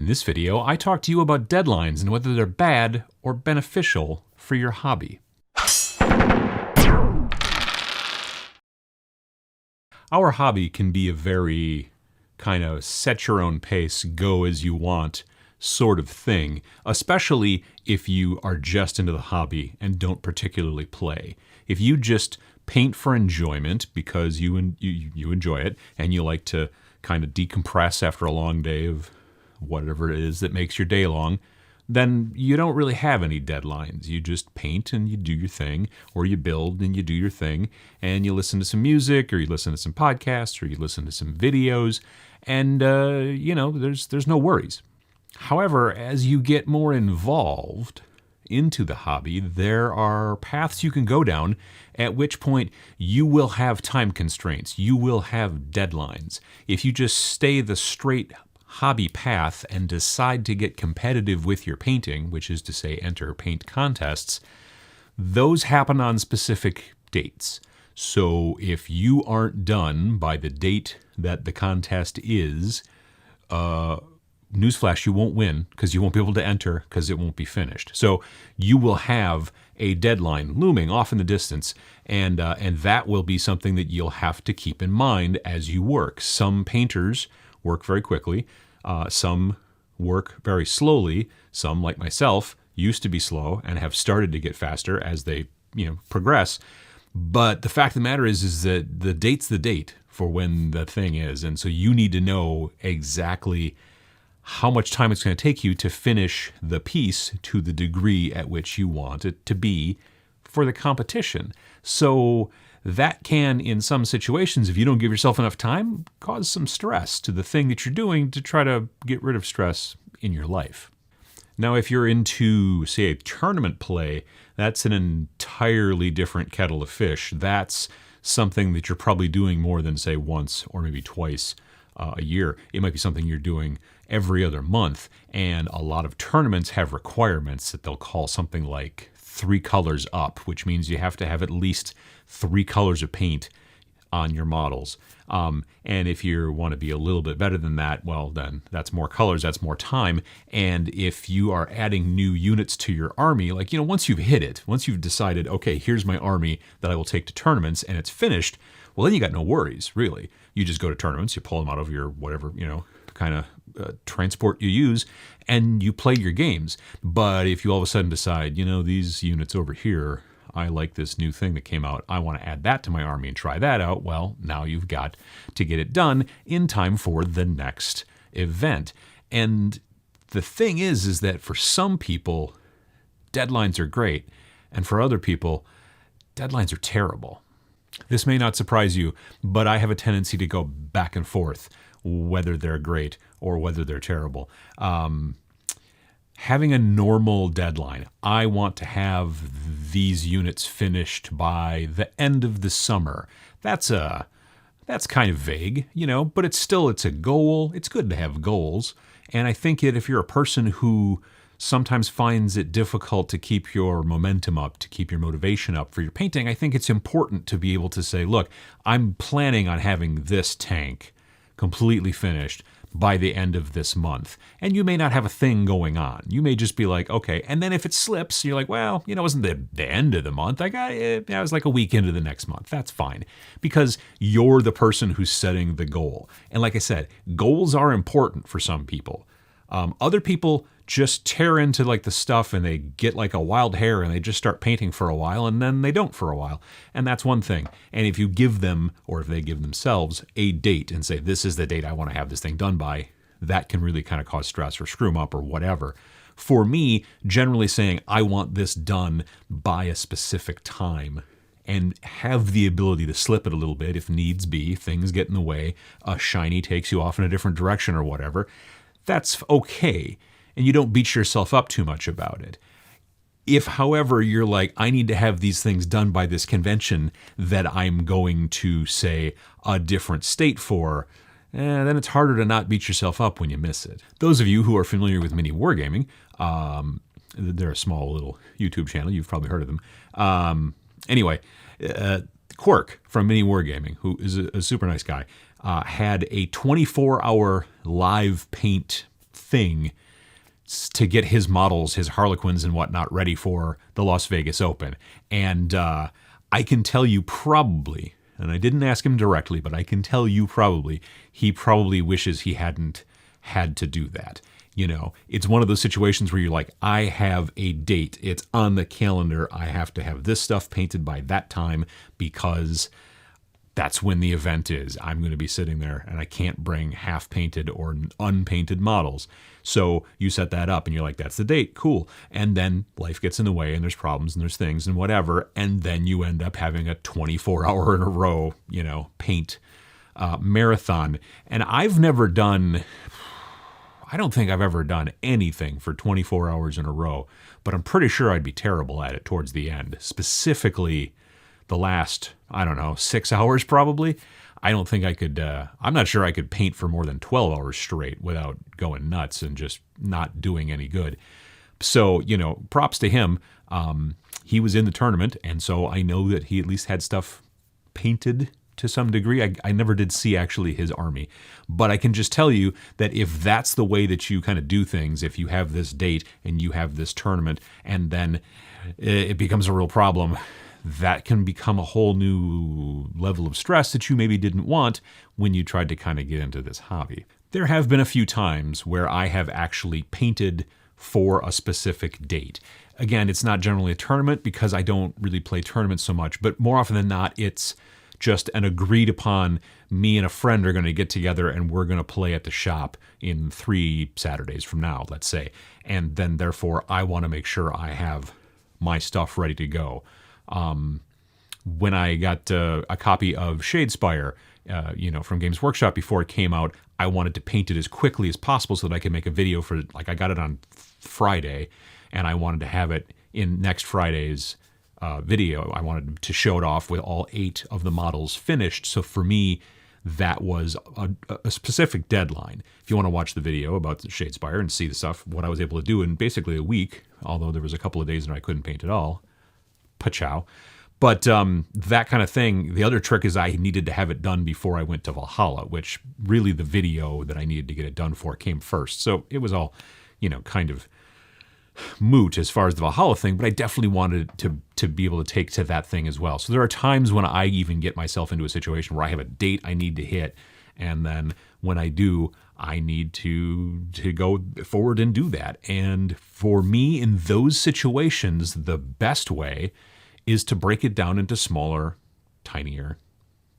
In this video, I talk to you about deadlines and whether they're bad or beneficial for your hobby. Our hobby can be a very kind of set your own pace, go as you want sort of thing, especially if you are just into the hobby and don't particularly play. If you just paint for enjoyment because you enjoy it and you like to kind of decompress after a long day of whatever it is that makes your day long, then you don't really have any deadlines. You just paint and you do your thing, or you build and you do your thing, and you listen to some music, or you listen to some podcasts, or you listen to some videos, and there's no worries. However, as you get more involved into the hobby, there are paths you can go down, at which point you will have time constraints. You will have deadlines. If you just stay the straight hobby path and decide to get competitive with your painting, which is to say enter paint contests, those happen on specific dates. So if you aren't done by the date that the contest is, newsflash, you won't win because you won't be able to enter because it won't be finished. So you will have a deadline looming off in the distance, and that will be something that you'll have to keep in mind as you work. Some painters work very quickly. Some work very slowly. Some, like myself, used to be slow and have started to get faster as they progress. But the fact of the matter is that the date's the date for when the thing is. And so you need to know exactly how much time it's going to take you to finish the piece to the degree at which you want it to be for the competition. So that can, in some situations, if you don't give yourself enough time, cause some stress to the thing that you're doing to try to get rid of stress in your life. Now, if you're into, say, a tournament play, that's an entirely different kettle of fish. That's something that you're probably doing more than, say, once or maybe twice a year. It might be something you're doing every other month, and a lot of tournaments have requirements that they'll call something like 3 colors up, which means you have to have at least 3 colors of paint on your models. And if you want to be a little bit better than that, well, then that's more colors, that's more time. And if you are adding new units to your army, like, once you've hit it, once you've decided, okay, here's my army that I will take to tournaments and it's finished, well, then you got no worries, really. You just go to tournaments, you pull them out of your whatever, kind of transport you use, and you play your games. But if you all of a sudden decide, these units over here, I like this new thing that came out, I want to add that to my army and try that out, well, now you've got to get it done in time for the next event. And the thing is that for some people, deadlines are great, and for other people, deadlines are terrible. This may not surprise you, but I have a tendency to go back and forth whether they're great or whether they're terrible. Having a normal deadline, I want to have these units finished by the end of the summer. That's kind of vague, but it's a goal. It's good to have goals. And I think that if you're a person who sometimes finds it difficult to keep your momentum up, to keep your motivation up for your painting, I think it's important to be able to say, look, I'm planning on having this tank completely finished by the end of this month. And you may not have a thing going on. You may just be like, okay. And then if it slips, you're like, well, it wasn't the end of the month. I was like a week into the next month. That's fine. Because you're the person who's setting the goal. And like I said, goals are important for some people. Other people just tear into like the stuff and they get like a wild hair and they just start painting for a while and then they don't for a while. And that's one thing. And if you give them, or if they give themselves, a date and say, this is the date I want to have this thing done by, that can really kind of cause stress or screw them up or whatever. For me, generally saying, I want this done by a specific time and have the ability to slip it a little bit if needs be, things get in the way, a shiny takes you off in a different direction or whatever, that's okay. And you don't beat yourself up too much about it. If, however, you're like, I need to have these things done by this convention that I'm going to, say, a different state for, then it's harder to not beat yourself up when you miss it. Those of you who are familiar with Mini Wargaming, they're a small little YouTube channel. You've probably heard of them. Anyway, Quirk from Mini Wargaming, who is a super nice guy, had a 24-hour live paint thing to get his models, his Harlequins and whatnot, ready for the Las Vegas Open. And I can tell you probably, and I didn't ask him directly, but I can tell you probably, he probably wishes he hadn't had to do that. You know, it's one of those situations where you're like, I have a date. It's on the calendar. I have to have this stuff painted by that time because that's when the event is. I'm going to be sitting there and I can't bring half-painted or unpainted models. So you set that up and you're like, that's the date. Cool. And then life gets in the way and there's problems and there's things and whatever. And then you end up having a 24-hour in a row, you know, paint marathon. And I've never done... I don't think I've ever done anything for 24 hours in a row, but I'm pretty sure I'd be terrible at it towards the end. Specifically, the last, 6 hours probably. I don't think I could, I'm not sure I could paint for more than 12 hours straight without going nuts and just not doing any good. So, you know, props to him. He was in the tournament, and so I know that he at least had stuff painted to some degree. I never did see actually his army, but I can just tell you that if that's the way that you kind of do things, if you have this date and you have this tournament and then it becomes a real problem, that can become a whole new level of stress that you maybe didn't want when you tried to kind of get into this hobby. There have been a few times where I have actually painted for a specific date. Again, it's not generally a tournament because I don't really play tournaments so much, but more often than not, it's just an agreed upon, me and a friend are going to get together and we're going to play at the shop in 3 Saturdays from now, let's say. And then therefore I want to make sure I have my stuff ready to go. When I got a copy of Shadespire, from Games Workshop before it came out, I wanted to paint it as quickly as possible so that I could make a video for, like, I got it on Friday and I wanted to have it in next Friday's video. I wanted to show it off with all 8 of the models finished. So for me, that was a specific deadline. If you want to watch the video about the Shadespire and see the stuff, what I was able to do in basically a week, although there was a couple of days that I couldn't paint at all, pachow. But that kind of thing. The other trick is I needed to have it done before I went to Valhalla, which really the video that I needed to get it done for came first. So it was all, kind of moot as far as the Valhalla thing, but I definitely wanted to be able to take to that thing as well. So there are times when I even get myself into a situation where I have a date I need to hit, and then when I do, I need to go forward and do that. And for me, in those situations, the best way is to break it down into smaller, tinier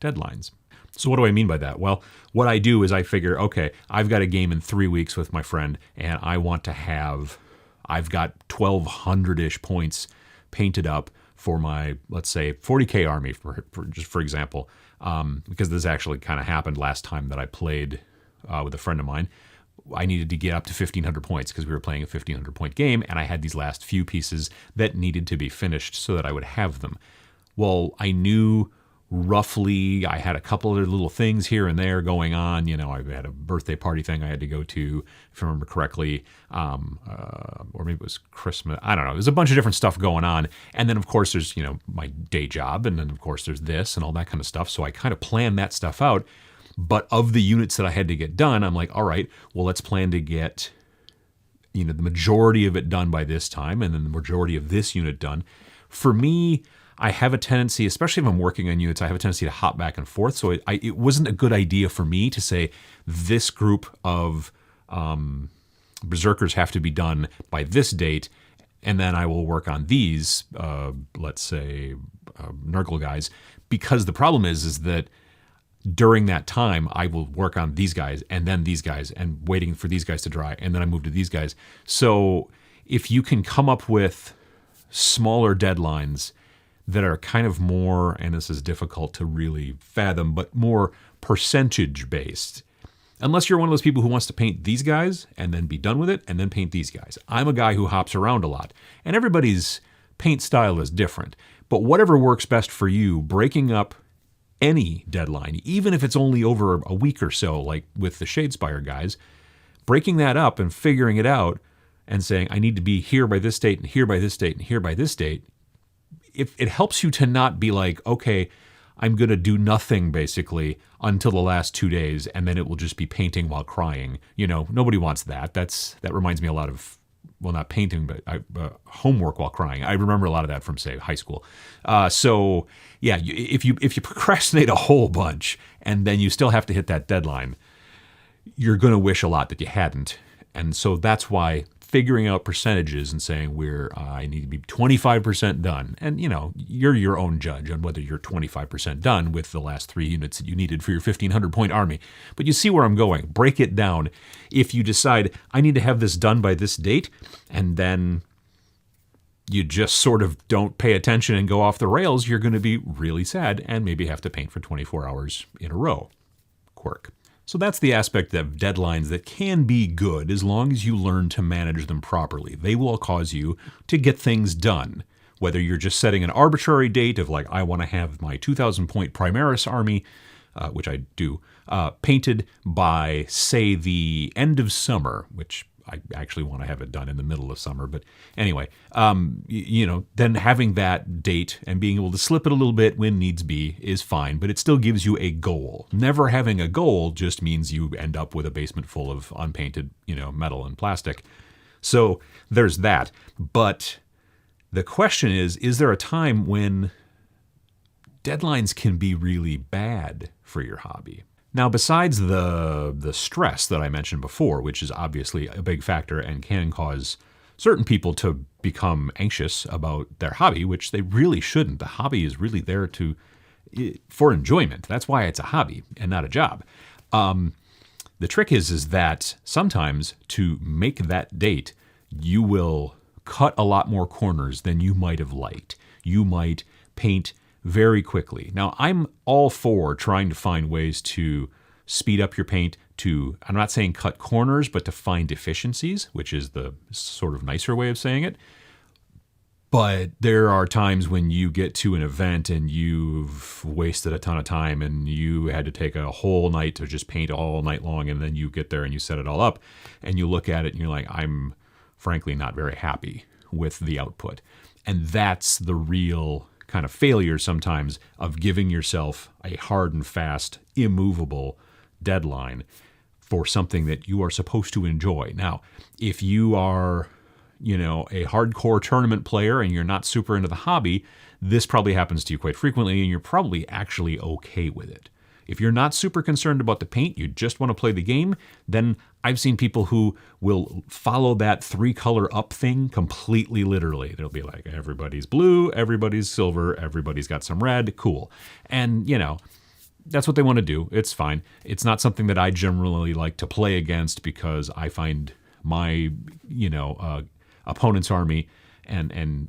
deadlines. So what do I mean by that? Well, what I do is I figure, okay, I've got a game in 3 weeks with my friend, and I want to have... I've got 1,200-ish points painted up for my, let's say, 40K army, for example, because this actually kind of happened last time that I played with a friend of mine. I needed to get up to 1,500 points because we were playing a 1,500-point game, and I had these last few pieces that needed to be finished so that I would have them. Well, I knew roughly, I had a couple other little things here and there going on. I had a birthday party thing I had to go to, if I remember correctly, or maybe it was Christmas. I don't know. There's a bunch of different stuff going on. And then, of course, there's, my day job. And then, of course, there's this and all that kind of stuff. So I kind of planned that stuff out. But of the units that I had to get done, I'm like, all right, well, let's plan to get, the majority of it done by this time, and then the majority of this unit done. For me, I have a tendency, especially if I'm working on units, I have a tendency to hop back and forth. So it wasn't a good idea for me to say this group of berserkers have to be done by this date, and then I will work on these, let's say, Nurgle guys. Because the problem is that during that time, I will work on these guys and then these guys and waiting for these guys to dry, and then I move to these guys. So if you can come up with smaller deadlines that are kind of more, and this is difficult to really fathom, but more percentage-based. Unless you're one of those people who wants to paint these guys and then be done with it and then paint these guys. I'm a guy who hops around a lot, and everybody's paint style is different. But whatever works best for you, breaking up any deadline, even if it's only over a week or so, like with the Shadespire guys, breaking that up and figuring it out and saying, I need to be here by this date and here by this date and here by this date, if it helps you to not be like, okay, I'm going to do nothing basically until the last 2 days, and then it will just be painting while crying. Nobody wants that. That reminds me a lot of, well, not painting, but homework while crying. I remember a lot of that from, say, high school. So yeah, if you procrastinate a whole bunch and then you still have to hit that deadline, you're going to wish a lot that you hadn't. And so that's why figuring out percentages and saying I need to be 25% done. And, you're your own judge on whether you're 25% done with the last 3 units that you needed for your 1,500-point army. But you see where I'm going. Break it down. If you decide, I need to have this done by this date, and then you just sort of don't pay attention and go off the rails, you're going to be really sad and maybe have to paint for 24 hours in a row. Quirk. So that's the aspect of deadlines that can be good as long as you learn to manage them properly. They will cause you to get things done. Whether you're just setting an arbitrary date of like, I want to have my 2,000-point Primaris army, which I do, painted by, say, the end of summer, which I actually want to have it done in the middle of summer. But anyway, then having that date and being able to slip it a little bit when needs be is fine, but it still gives you a goal. Never having a goal just means you end up with a basement full of unpainted, metal and plastic. So there's that. But the question is there a time when deadlines can be really bad for your hobby? Now, besides the stress that I mentioned before, which is obviously a big factor and can cause certain people to become anxious about their hobby, which they really shouldn't. The hobby is really there for enjoyment. That's why it's a hobby and not a job. The trick is that sometimes to make that date, you will cut a lot more corners than you might have liked. You might paint very quickly. Now, I'm all for trying to find ways to speed up your paint, I'm not saying cut corners, but to find efficiencies, which is the sort of nicer way of saying it. But there are times when you get to an event and you've wasted a ton of time and you had to take a whole night to just paint all night long, and then you get there and you set it all up and you look at it and you're like, I'm frankly not very happy with the output. And that's the real kind of failure sometimes of giving yourself a hard and fast, immovable deadline for something that you are supposed to enjoy. Now, if you are, a hardcore tournament player and you're not super into the hobby, this probably happens to you quite frequently and you're probably actually okay with it. If you're not super concerned about the paint, you just want to play the game, then I've seen people who will follow that 3-color up thing completely literally. They'll be like, everybody's blue, everybody's silver, everybody's got some red, cool. And, that's what they want to do. It's fine. It's not something that I generally like to play against because I find my, opponent's army and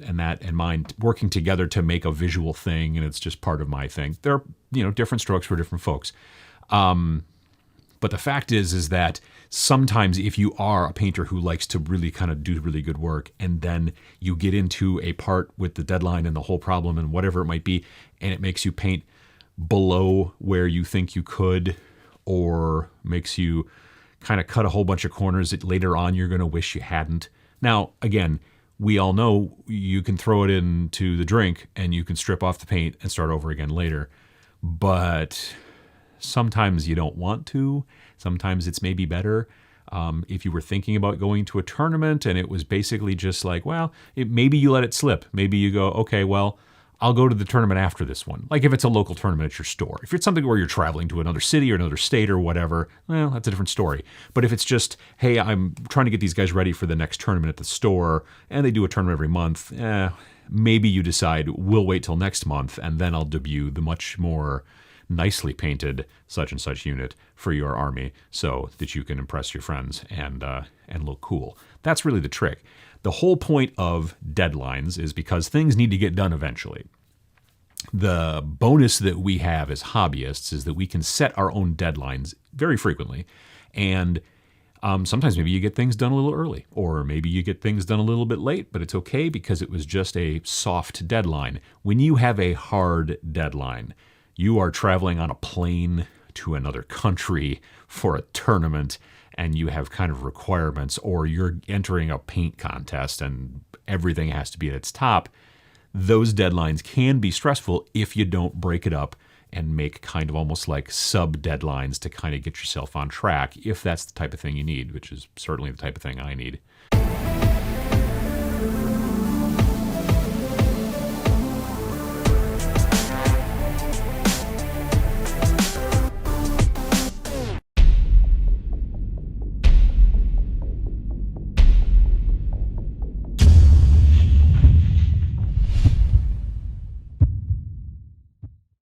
mine working together to make a visual thing, and it's just part of my thing. There are, different strokes for different folks. But the fact is that sometimes if you are a painter who likes to really kind of do really good work, and then you get into a part with the deadline and the whole problem and whatever it might be, and it makes you paint below where you think you could, or makes you kind of cut a whole bunch of corners that later on you're going to wish you hadn't. Now, again, we all know you can throw it into the drink and you can strip off the paint and start over again later. But sometimes you don't want to. Sometimes it's maybe better. If you were thinking about going to a tournament and it was basically just like, maybe you let it slip. Maybe you go, okay, well, I'll go to the tournament after this one. Like if it's a local tournament at your store. If it's something where you're traveling to another city or another state or whatever, well, that's a different story. But if it's just, hey, I'm trying to get these guys ready for the next tournament at the store, and they do a tournament every month, maybe you decide we'll wait till next month and then I'll debut the much more nicely painted such and such unit for your army so that you can impress your friends and look cool. That's really the trick. The whole point of deadlines is because things need to get done eventually. The bonus that we have as hobbyists is that we can set our own deadlines very frequently. And sometimes maybe you get things done a little early, or maybe you get things done a little bit late, but it's okay because it was just a soft deadline. When you have a hard deadline, you are traveling on a plane to another country for a tournament, and you have kind of requirements, or you're entering a paint contest and everything has to be at its top, those deadlines can be stressful if you don't break it up and make kind of almost like sub deadlines to kind of get yourself on track, if that's the type of thing you need, which is certainly the type of thing I need.